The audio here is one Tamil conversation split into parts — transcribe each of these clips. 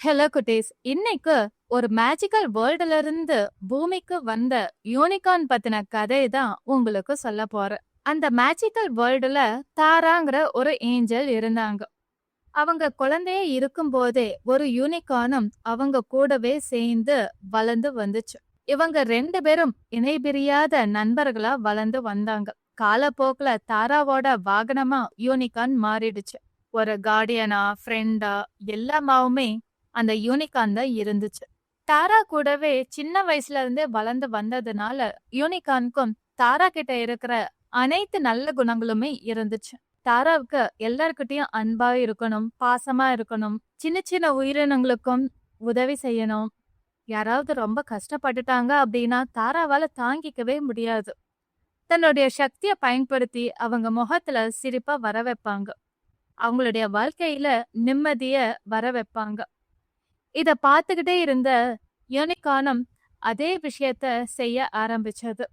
ஹலோ குட்டீஸ், இன்னைக்கு ஒரு மேஜிக்கல் வேர்ல்டுல இருந்து பூமிக்கு வந்த யூனிகார்ன் பத்தின கதை தான் உங்களுக்கு சொல்ல போறேன். அந்த மேஜிக்கல் வேர்ல்டுல தாராங்கிற ஒரு ஏஞ்சல் இருந்தாங்க. அவங்க குழந்தைய இருக்கும்போதே ஒரு யூனிகார்னும் அவங்க கூடவே சேர்ந்து வளர்ந்து வந்துச்சு. இவங்க 2 பேரும் இணை பிரியாத நண்பர்களா வளர்ந்து வந்தாங்க. காலப்போக்குல தாராவோட வாகனமா யூனிகார்ன் மாறிடுச்சு. ஒரு கார்டியனா, ஃப்ரெண்டா எல்லாமாவுமே அந்த யூனிகார்ன் தான் இருந்துச்சு. தாரா கூடவே சின்ன வயசுல இருந்தே வளர்ந்து வந்ததுனால யூனிகார்னுக்கும் தாரா கிட்ட இருக்கிற அனைத்து நல்ல குணங்களுமே இருந்துச்சு. தாராவுக்கு எல்லார்கிட்டயும் அன்பா இருக்கணும், பாசமா இருக்கணும், சின்ன சின்ன உயிரினங்களுக்கும் உதவி செய்யணும். யாராவது ரொம்ப கஷ்டப்பட்டுட்டாங்க அப்படின்னா தாராவால தாங்கிக்கவே முடியாது. தன்னுடைய சக்தியை பயன்படுத்தி அவங்க முகத்துல சிரிப்பா வர வைப்பாங்க. அவங்களுடைய வாழ்க்கையில நிம்மதிய வர வைப்பாங்க. இத பார்த்துக்கிட்டே இருந்த யூனிகார்னும் அதே விஷயத்த செய்ய ஆரம்பிச்சது.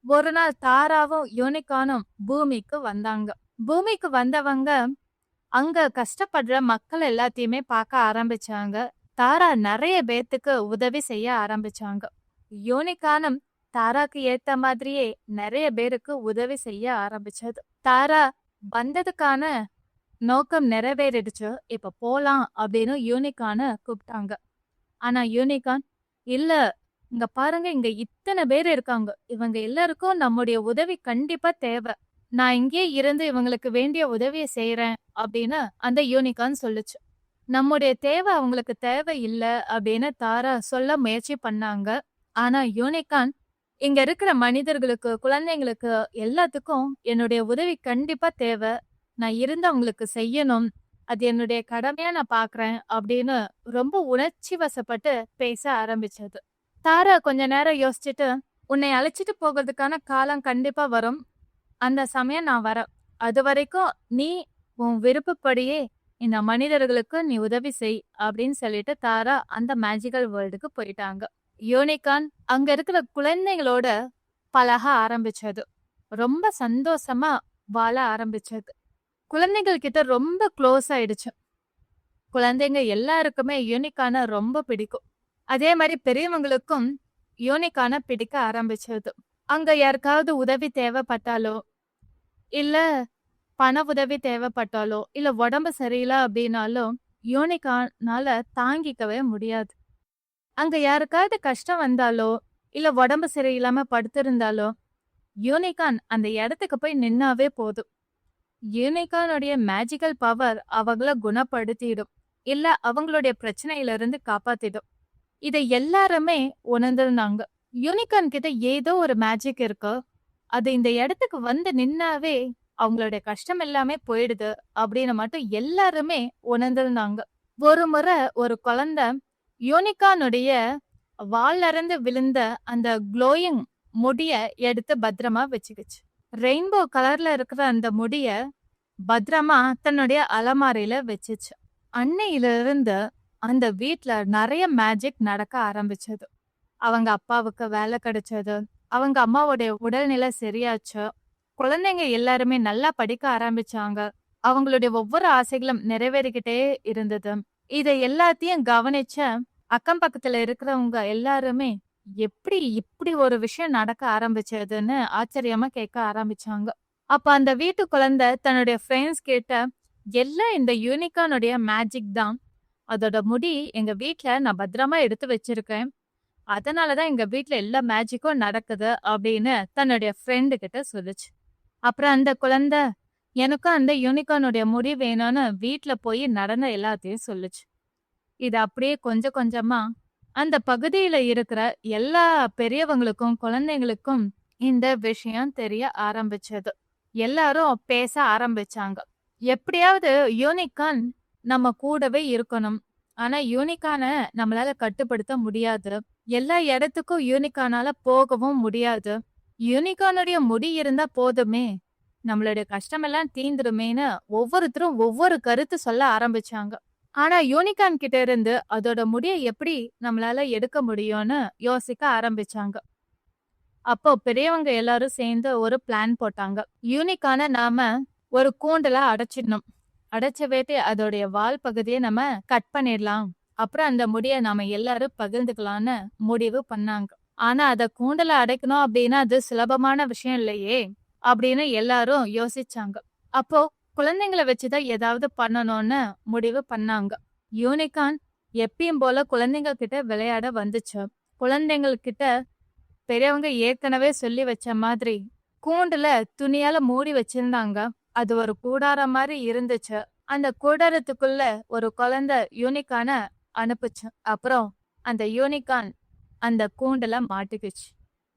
ஒரு நாள் தாராவும் யூனிகார்னும் பூமிக்கு வந்தாங்க. பூமிக்கு வந்தவங்க அங்க கஷ்டப்படுற மக்கள் எல்லாத்தையுமே பார்க்க ஆரம்பிச்சாங்க. தாரா நிறைய பேத்துக்கு உதவி செய்ய ஆரம்பிச்சாங்க. யூனிகார்னும் தாராக்கு ஏத்த மாதிரியே நிறைய பேருக்கு உதவி செய்ய ஆரம்பிச்சது. தாரா வந்ததுக்கான நோக்கம் நிறைவேறிடுச்சு, இப்ப போலாம் அப்படின்னு யூனிகார்னை கூப்பிட்டாங்க. ஆனா யூனிகார்ன், இல்ல, இங்க பாருங்க, இங்க இத்தனை பேர் இருக்காங்க, இவங்க எல்லாருக்கும் நம்முடைய உதவி கண்டிப்பா தேவை. நான் இங்கே இருந்து இவங்களுக்கு வேண்டிய உதவியை செய்யறேன் அப்படின்னு அந்த யூனிகார்ன் சொல்லுச்சு. நம்முடைய தேவை அவங்களுக்கு தேவை இல்ல அப்படின்னு தாரா சொல்ல முயற்சி பண்ணாங்க. ஆனா யூனிகார்ன், இங்க இருக்கிற மனிதர்களுக்கு, குழந்தைங்களுக்கு எல்லாத்துக்கும் என்னுடைய உதவி கண்டிப்பா தேவை. நான் இருந்து அவங்களுக்கு செய்யணும். அது என்னுடைய கடமையா நான் பாக்குறேன் அப்படின்னு ரொம்ப உணர்ச்சி வசப்பட்டு பேச ஆரம்பிச்சது. தாரா கொஞ்ச நேரம் யோசிச்சுட்டு, உன்னை அழைச்சிட்டு போகிறதுக்கான காலம் கண்டிப்பா வரும். அந்த சமயம் நான் வரேன். அது வரைக்கும் நீ உன் விருப்பப்படியே இந்த மனிதர்களுக்கு நீ உதவி செய் அப்படின்னு சொல்லிட்டு தாரா அந்த மேஜிக்கல் வேர்ல்டுக்கு போயிட்டாங்க. யூனிகார்ன் அங்க இருக்கிற குழந்தைங்களோட பழக ஆரம்பிச்சது. ரொம்ப சந்தோஷமா வாழ ஆரம்பிச்சது. குழந்தைகள் கிட்ட ரொம்ப க்ளோஸ் ஆயிடுச்சு. குழந்தைங்க எல்லாருக்குமே யூனிகார்னை ரொம்ப பிடிக்கும். அதே மாதிரி பெரியவங்களுக்கும் யூனிகார்னை பிடிக்க ஆரம்பிச்சது. அங்க யாருக்காவது உதவி தேவைப்பட்டாலோ, இல்ல பண உதவி தேவைப்பட்டாலோ, இல்ல உடம்பு சரியில்லை அப்படின்னாலும் யூனிகார்னால தாங்கிக்கவே முடியாது. அங்க யாருக்காவது கஷ்டம் வந்தாலோ, இல்ல உடம்பு சரியில்லாம படுத்திருந்தாலோ, யூனிகார்ன் அந்த இடத்துக்கு போய் நின்னாவே போதும். யூனிகார்னுடைய மேஜிக்கல் பவர் அவங்கள குணப்படுத்திடும், இல்ல அவங்களுடைய பிரச்சனையில இருந்து காப்பாத்திடும். இதை எல்லாருமே உணர்ந்திருந்தாங்க. யூனிகார்ன் கிட்ட ஏதோ ஒரு மேஜிக் இருக்கு, அது இந்த இடத்துக்கு வந்து நின்னாவே அவங்களுடைய கஷ்டம் எல்லாமே போயிடுது அப்படின்னு மட்டும் எல்லாருமே உணர்ந்திருந்தாங்க. ஒரு முறை ஒரு குழந்தை யூனிகார்னுடைய வால்ல இருந்து விழுந்த அந்த க்ளோயிங் முடிய எடுத்து பத்திரமா வச்சுக்கிச்சு. ரெயின்போ கலர்ல இருக்கிற அந்த முடிய பத்திரமா தன்னுடைய அலமாரியில வச்சுச்சு. அன்னையிலிருந்து அந்த வீட்ல நிறைய மேஜிக் நடக்க ஆரம்பிச்சது. அவங்க அப்பாவுக்கு வேலை கிடைச்சது, அவங்க அம்மாவுடைய உடல்நிலை சரியாச்சு, குழந்தைங்க எல்லாருமே நல்லா படிக்க ஆரம்பிச்சாங்க, அவங்களுடைய ஒவ்வொரு ஆசைகளும் நிறைவேறிக்கிட்டே இருந்தது. இதை எல்லாத்தையும் கவனிச்ச அக்கம் பக்கத்துல இருக்கிறவங்க எல்லாருமே எப்படி இப்படி ஒரு விஷயம் நடக்க ஆரம்பிச்சதுன்னு ஆச்சரியமா கேட்க ஆரம்பிச்சாங்க. அப்ப அந்த வீட்டு குழந்தை தன்னுடைய ஃப்ரெண்ட்ஸ் கிட்ட, எல்லாம் இந்த யூனிகார்னுடைய மேஜிக் தான். அதோட முடி எங்க வீட்ல நான் பத்திரமா எடுத்து வச்சிருக்கேன், அதனாலதான் எங்க வீட்ல எல்லா மேஜிக்கும் நடக்குது அப்படின்னு தன்னுடைய ஃப்ரெண்டு கிட்ட சொல்லுச்சு. அப்புறம் அந்த குழந்தை, எனக்கும் அந்த யூனிகார்னுடைய முடி வேணும்னு வீட்ல போய் நடந்த எல்லாத்தையும் சொல்லுச்சு. இது அப்படியே கொஞ்சம் கொஞ்சமா அந்த பகுதியில இருக்கிற எல்லா பெரியவங்களுக்கும் குழந்தைங்களுக்கும் இந்த விஷயம் தெரிய ஆரம்பிச்சது. எல்லாரும் பேச ஆரம்பிச்சாங்க. எப்படியாவது யூனிகார்ன் நம்ம கூடவே இருக்கணும், ஆனா யூனிகார்னை நம்மளால கட்டுப்படுத்த முடியாது, எல்லா இடத்துக்கும் யூனிகார்னால போகவும் முடியாது, யூனிகார்னுடைய முடி இருந்தா போதுமே, நம்மளுடைய கஷ்டமெல்லாம் தீந்துருமேன்னு ஒவ்வொருத்தரும் ஒவ்வொரு கருத்து சொல்ல ஆரம்பிச்சாங்க. ஆனா யூனிகார்ன் கிட்ட இருந்து அதோட முடியை எப்படி நம்மளால எடுக்க முடியும்னு யோசிக்க ஆரம்பிச்சாங்க. அப்போ பெரியவங்க எல்லாரும் சேர்ந்து ஒரு பிளான் போட்டாங்க. யூனிகார்னை நாம ஒரு கூண்டுல அடைச்சிடணும், அடைச்ச வேட்டி அதோடைய வால் பகுதியை நம்ம கட் பண்ணிடலாம் அப்புறம் அந்த முடிய நாம எல்லாரும் பகிர்ந்துக்கலாம்னு முடிவு பண்ணாங்க. ஆனா அத கூண்டுல அடைக்கணும் அப்படின்னா அது சுலபமான விஷயம் இல்லையே அப்படின்னு எல்லாரும் யோசிச்சாங்க. அப்போ குழந்தைங்களை வச்சுதான் ஏதாவது பண்ணணும்னு முடிவு பண்ணாங்க. யூனிகார்ன் எப்பயும் போல குழந்தைங்க கிட்ட விளையாட வந்துச்சு. குழந்தைங்கள் கிட்ட பெரியவங்க ஏற்கனவே சொல்லி வச்ச மாதிரி கூண்டுல துணியால மூடி வச்சிருந்தாங்க. அது ஒரு கூடாரம் மாதிரி இருந்துச்சு. அந்த கூடாரத்துக்குள்ள ஒரு குழந்தை யூனிகார்ன அனுப்புச்சு. அப்புறம் அந்த யூனிகார்ன் அந்த கூண்டுல மாட்டிக்கிச்சு.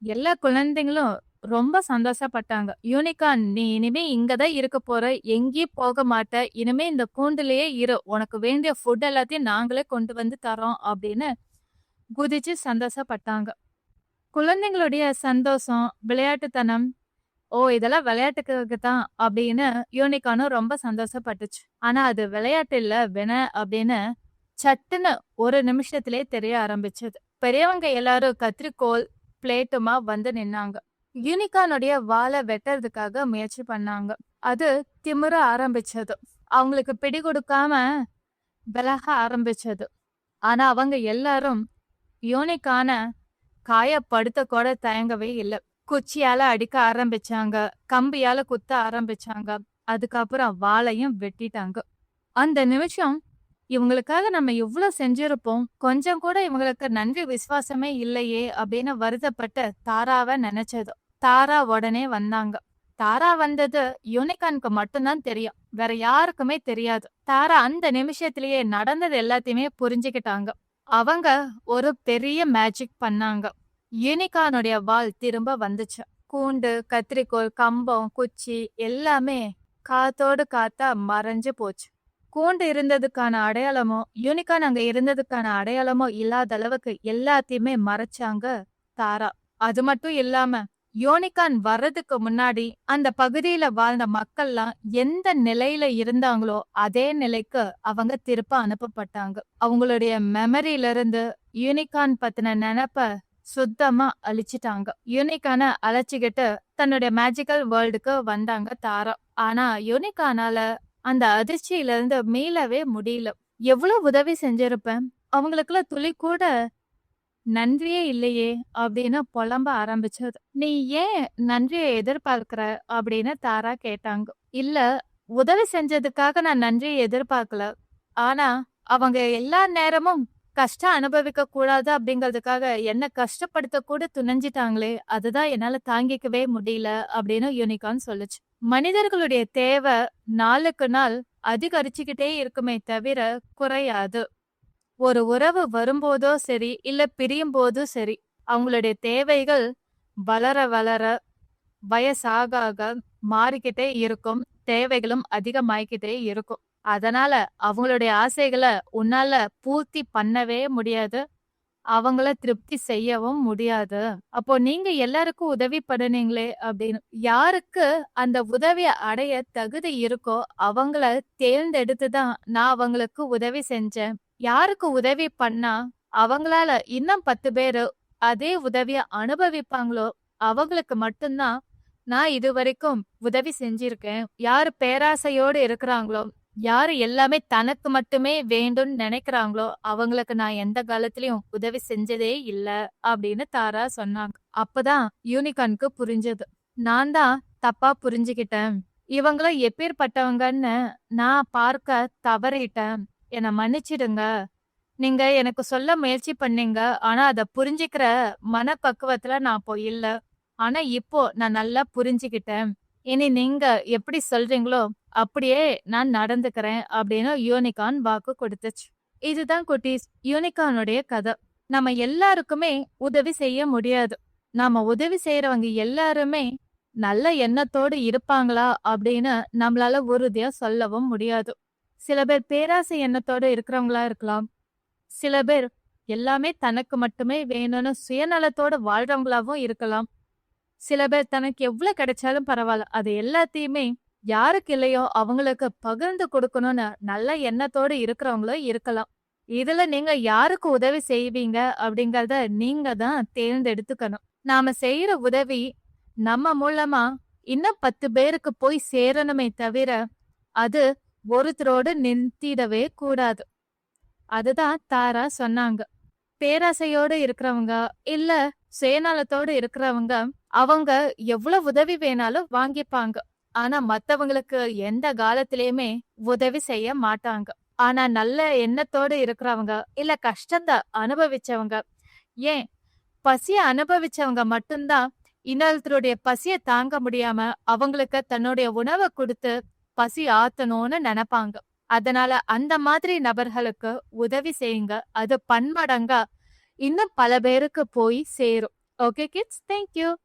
எல்லா குழந்தைங்களும் ரொம்ப சந்தோஷப்பட்டாங்க. யூனிகார்ன், நீ இனிமே இங்கதான் இருக்க போற, எங்கேயும் போக மாட்ட, இனிமே இந்த கூண்டுலயே இரு, உனக்கு வேண்டிய ஃபுட் எல்லாத்தையும் நாங்களே கொண்டு வந்து தரோம் அப்படின்னு குதிச்சு சந்தோஷப்பட்டாங்க. குழந்தைங்களுடைய சந்தோஷம், விளையாட்டுத்தனம், ஓ இதெல்லாம் விளையாட்டுக்கு தான் அப்படின்னு யூனிகார்னும் ரொம்ப சந்தோஷப்பட்டுச்சு. ஆனா அது விளையாட்டு இல்ல அப்படின்னு சட்டுன்னு ஒரு நிமிஷத்திலே தெரிய ஆரம்பிச்சது. பெரியவங்க எல்லாரும் கத்திரிக்கோல் பிளேட்டுமா வந்து நின்னாங்க. யூனிகார்னுடைய வாலை வெட்டுறதுக்காக முயற்சி பண்ணாங்க. அது திமிர ஆரம்பிச்சது. அவங்களுக்கு பிடி கொடுக்காம விலக ஆரம்பிச்சது. ஆனா அவங்க எல்லாரும் யூனிகார்ன காயப்படுத்த கூட தயங்கவே இல்லை. குச்சியால அடிக்க ஆரம்பிச்சாங்க, கம்பியால குத்த ஆரம்பிச்சாங்க. அதுக்கப்புறம் வாளையும் வெட்டிட்டாங்க. அந்த நிமிஷம் இவங்களுக்காக நம்ம இவ்வளவு செஞ்சிருப்போம், கொஞ்சம் கூட இவங்களுக்கு நன்றி விசுவாசமே இல்லையே அப்படின்னு வருத்தப்பட்டு தாராவை நினைச்சது. தாரா உடனே வந்தாங்க. தாரா வந்தது யூனிகார்னுக்கு மட்டும்தான் தெரியும், வேற யாருக்குமே தெரியாது. தாரா அந்த நிமிஷத்திலேயே நடந்தது எல்லாத்தையுமே புரிஞ்சுக்கிட்டாங்க. அவங்க ஒரு பெரிய மேஜிக் பண்ணாங்க. யூனிகார்னுடைய வால் திரும்ப வந்துச்சு. கூண்டு, கத்திரிக்கோல், கம்பம், குச்சி எல்லாமே காத்தோடு காத்தா மறைஞ்சு போச்சு. கூண்டு இருந்ததுக்கான அடையாளமோ யூனிகார்ன் அங்க இருந்ததுக்கான அடையாளமோ இல்லாத அளவுக்கு எல்லாத்தையுமே மறைச்சாங்க தாரா. அது மட்டும் இல்லாம யூனிகார்ன் வர்றதுக்கு முன்னாடி அந்த பகுதியில வாழ்ந்த மக்கள்லாம் எந்த நிலையில இருந்தாங்களோ அதே நிலைக்கு அவங்க திருப்ப அனுப்பப்பட்டாங்க. அவங்களுடைய மெமரியில இருந்து யூனிகார்ன் பத்தின நினைப்ப சுத்தமா அழிச்சிட்டாங்க. யூனிகார்னை அழைச்சிக்கிட்டு தன்னுடைய மேஜிக்கல் வேர்ல்டுக்கு வந்தாங்க தாரா. ஆனா யூனிகார்னால அந்த அதிர்ச்சியில இருந்து மீளவே முடியல. எவ்வளவு உதவி செஞ்சிருப்பேன், அவங்களுக்குலாம் துளி கூட நன்றியே இல்லையே அப்படின்னு புலம்ப ஆரம்பிச்சது. நீ ஏன் நன்றியை எதிர்பார்க்கிற அப்படின்னு தாரா கேட்டாங்க. இல்ல, உதவி செஞ்சதுக்காக நான் நன்றியை எதிர்பார்க்கல. ஆனா அவங்க எல்லா நேரமும் கஷ்டம் அனுபவிக்க கூடாது அப்படிங்கிறதுக்காக என்ன கஷ்டப்படுத்த கூட துணிஞ்சிட்டாங்களே, அதுதான் என்னால தாங்கிக்கவே முடியல அப்படின்னு யூனிகார்ன் சொல்லுச்சு. மனிதர்களுடைய தேவை நாளுக்கு நாள் அதிகரிச்சுக்கிட்டே இருக்குமே தவிர குறையாது. ஒரு உறவு வரும்போதோ சரி, இல்ல பிரியும் போதும் சரி, அவங்களுடைய தேவைகள் வளர வளர வயசாக ஆக மாறிக்கிட்டே இருக்கும். தேவைகளும் அதிகமாயிக்கிட்டே இருக்கும். அதனால அவங்களுடைய ஆசைகளை உன்னால பூர்த்தி பண்ணவே முடியாது, அவங்கள திருப்தி செய்யவும் முடியாது. அப்போ நீங்க எல்லாருக்கும் உதவி பண்ணுனீங்களே அப்படின்னு, யாருக்கு அந்த உதவியை அடைய தகுதி இருக்கோ அவங்கள தேர்ந்தெடுத்துதான் நான் அவங்களுக்கு உதவி செஞ்சேன். யாருக்கு உதவி பண்ணா அவங்களால இன்னும் 10 பேரு அதே உதவிய அனுபவிப்பாங்களோ அவங்களுக்கு மட்டும்தான் நான் இதுவரைக்கும் உதவி செஞ்சிருக்கேன். யாரு பேராசையோடு இருக்கிறாங்களோ, யாரு எல்லாமே தனக்கு மட்டுமே வேண்டும்னு நினைக்கிறாங்களோ அவங்களுக்கு நான் எந்த காலத்திலயும் உதவி செஞ்சதே இல்ல அப்படின்னு தாரா சொன்னாங்க. அப்பதான் யூனிகார்னுக்கு புரிஞ்சது. நான் தான் தப்பா புரிஞ்சுக்கிட்டேன், இவங்களும் எப்பேற்பட்டவங்கன்னு நான் பார்க்க தவறிட்டேன், என்னை மன்னிச்சிடுங்க. நீங்க எனக்கு சொல்ல முயற்சி பண்ணீங்க, ஆனா அத புரிஞ்சுக்கிற மனப்பக்குவத்துல நான் இப்போ இல்ல. ஆனா இப்போ நான் நல்லா புரிஞ்சுக்கிட்டேன். இனி நீங்க எப்படி சொல்றீங்களோ அப்படியே நான் நடந்துக்கிறேன் அப்படின்னு யூனிகார்ன் வாக்கு கொடுத்துச்சு. இதுதான் குட்டீஸ் யூனிகார்னுடைய கதை. நம்ம எல்லாருக்குமே உதவி செய்ய முடியாது. நாம உதவி செய்யறவங்க எல்லாருமே நல்ல எண்ணத்தோடு இருப்பாங்களா அப்படின்னு நம்மளால உறுதியா சொல்லவும் முடியாது. சில பேர் பேராசை எண்ணத்தோடு இருக்கிறவங்களா இருக்கலாம். சில பேர் எல்லாமே தனக்கு மட்டுமே வேணும்னு சுயநலத்தோட வாழ்றவங்களாவும் இருக்கலாம். சில பேர் தனக்கு எவ்வளவு கிடைச்சாலும் பரவாயில்ல, அது எல்லாத்தையுமே யாருக்கு இல்லையோ அவங்களுக்கு பகிர்ந்து கொடுக்கணும்னு நல்ல எண்ணத்தோடு இருக்கிறவங்களும் இருக்கலாம். இதுல நீங்க யாருக்கு உதவி செய்வீங்க அப்படிங்கறத நீங்க தான் தேர்ந்தெடுத்துக்கணும். நாம செய்யற உதவி நம்ம மூலமா இன்னும் 10 பேருக்கு போய் சேரணுமே தவிர அது ஒருத்தரோடு நிறுத்திடவே கூடாது. அதுதான் தாரா சொன்னாங்க. பேராசையோடு இருக்கிறவங்க, இல்ல சுயநலத்தோடு இருக்கிறவங்க, அவங்க எவ்வளவு உதவி வேணாலும் வாங்கிப்பாங்க. ஆனா மத்தவங்களுக்கு எந்த காலத்திலயுமே உதவி செய்ய மாட்டாங்க. ஆனா நல்ல எண்ணத்தோடு இருக்கிறவங்க, இல்ல கஷ்டத்த அனுபவிச்சவங்க, ஏன் பசிய அனுபவிச்சவங்க மட்டும்தான் இன்னொருத்தருடைய பசிய தாங்க முடியாம அவங்களுக்கு தன்னுடைய உணவ குடுத்து பசி ஆத்தணும்னு நெனைப்பாங்க. அதனால அந்த மாதிரி நபர்களுக்கு உதவி செய்யுங்க. அது பன்மடங்கா இன்னும் பல பேருக்கு போய் சேரும். Okay kids, thank you.